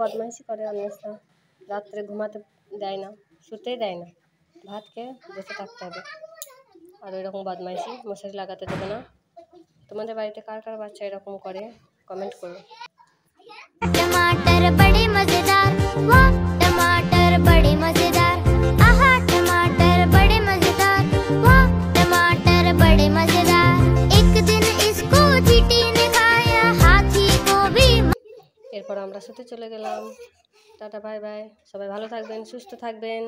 বদমাইশি করে অন্বেষা, রাত্রে ঘুমাতে দেয় না, শুতেই দেয় না, ভাত খেয়ে বসে থাকতে হবে। আর ওইরকম বদমাইশি, মশারি লাগাতে দেবে না। তোমাদের বাড়িতে কার কার বাচ্চা এরকম করে কমেন্ট করো। टमाटर बड़े मजेदार, वाह टमाटर बड़े मजेदार, आहा टमाटर बड़े मजेदार, वाह टमाटर बड़े मजेदार। एक दिन इसको चींटी ने खाया, हाथी को भी। এরপর আমরা শুতে চলে গেলাম। টাটা বাই বাই, সবাই ভালো থাকবেন, সুস্থ থাকবেন।